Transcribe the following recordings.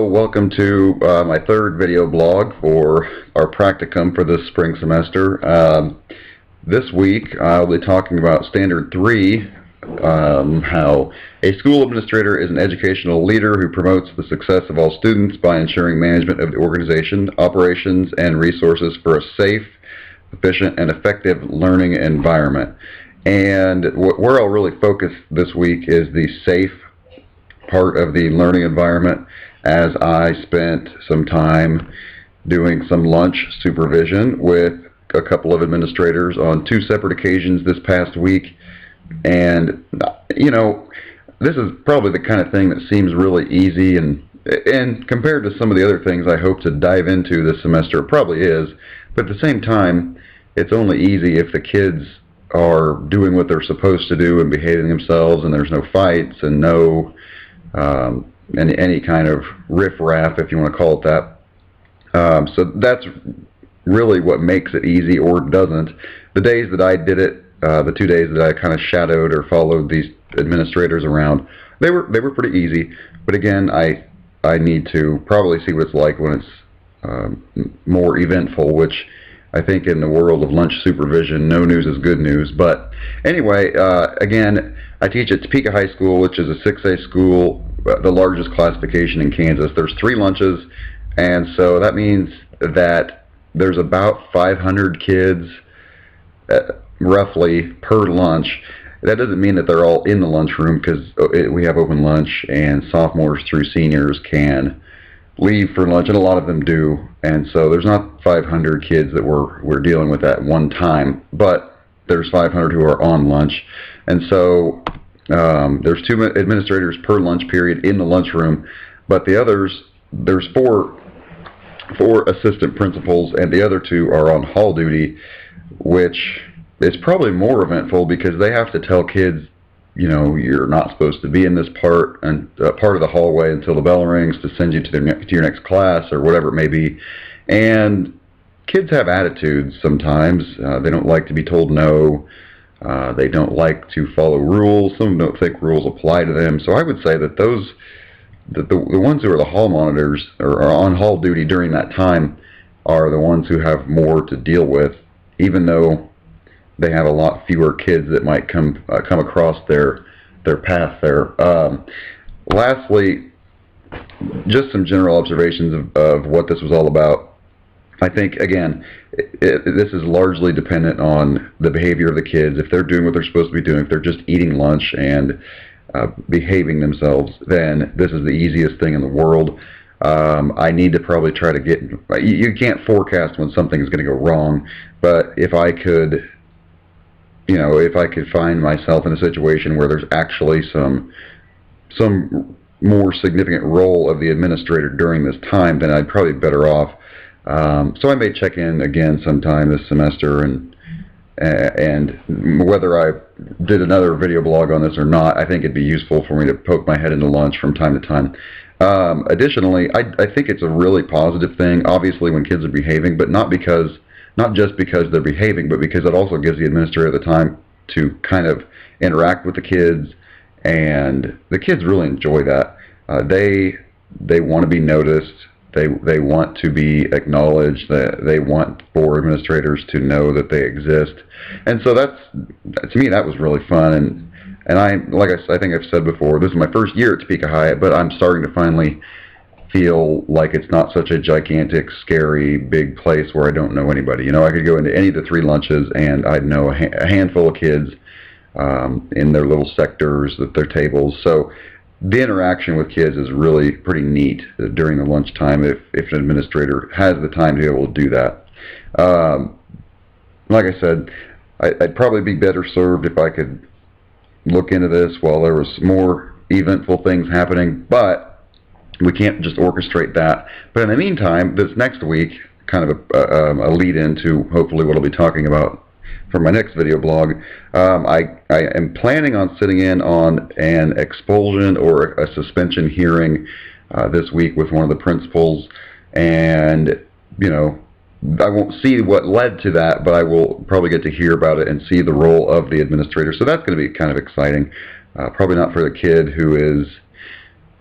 Hello, welcome to my third video blog for our practicum for this spring semester. This week I'll be talking about Standard 3, how a school administrator is an educational leader who promotes the success of all students by ensuring management of the organization, operations, and resources for a safe, efficient, and effective learning environment. And where I'll really focus this week is the safe part of the learning environment, as I spent some time doing some lunch supervision with a couple of administrators on two separate occasions this past week. And you know, this is probably the kind of thing that seems really easy, and compared to some of the other things I hope to dive into this semester, it probably is. But at the same time, it's only easy if the kids are doing what they're supposed to do and behaving themselves, and there's no fights and no any kind of riff-raff, if you want to call it that. So that's really what makes it easy or doesn't. The days that I did it, the 2 days that I kind of shadowed or followed these administrators around, they were pretty easy. But again, I need to probably see what it's like when it's more eventful, which I think in the world of lunch supervision, no news is good news. But anyway, again, I teach at Topeka High School, which is a 6A school, the largest classification in Kansas. There's 3 lunches, and so that means that there's about 500 kids roughly per lunch. That doesn't mean that they're all in the lunchroom, because we have open lunch and sophomores through seniors can leave for lunch, and a lot of them do. And so there's not 500 kids that we're dealing with at one time, but there's 500 who are on lunch. And so there's 2 administrators per lunch period in the lunchroom, but the others, there's 4 assistant principals, and the other 2 are on hall duty, which is probably more eventful because they have to tell kids, you know, you're not supposed to be in this part and part of the hallway until the bell rings to send you to your next class or whatever it may be. And kids have attitudes sometimes. They don't like to be told no. They don't like to follow rules. Some don't think rules apply to them. So I would say that the ones who are the hall monitors or are on hall duty during that time are the ones who have more to deal with, even though they have a lot fewer kids that might come across their path there. Lastly, just some general observations of what this was all about. I think, again, this is largely dependent on the behavior of the kids. If they're doing what they're supposed to be doing, if they're just eating lunch and behaving themselves, then this is the easiest thing in the world. I need to probably try to get, you can't forecast when something is going to go wrong, but if I could, you know, if I could find myself in a situation where there's actually some more significant role of the administrator during this time, then I'd probably be better off. So I may check in again sometime this semester, and whether I did another video blog on this or not, I think it'd be useful for me to poke my head into lunch from time to time. Additionally, I think it's a really positive thing, obviously, when kids are behaving, but not just because they're behaving, but because it also gives the administrator the time to kind of interact with the kids, and the kids really enjoy that. They want to be noticed. They want to be acknowledged. They want for administrators to know that they exist, and so to me that was really fun. And I think I've said before, this is my first year at Topeka High, but I'm starting to finally feel like it's not such a gigantic, scary, big place where I don't know anybody. You know, I could go into any of the 3 lunches and I'd know a handful of kids in their little sectors at their tables. So the interaction with kids is really pretty neat during the lunchtime if an administrator has the time to be able to do that. Like I said, I'd probably be better served if I could look into this while there was more eventful things happening, but we can't just orchestrate that. But in the meantime, this next week, kind of a lead into hopefully what I'll be talking about for my next video blog, I am planning on sitting in on an expulsion or a suspension hearing this week with one of the principals, and you know, I won't see what led to that, but I will probably get to hear about it and see the role of the administrator. So that's going to be kind of exciting. Probably not for the kid who is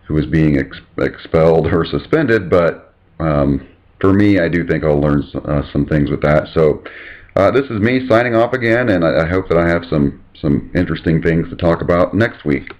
who is being expelled or suspended, but for me, I do think I'll learn some things with that. So this is me signing off again, and I hope that I have some interesting things to talk about next week.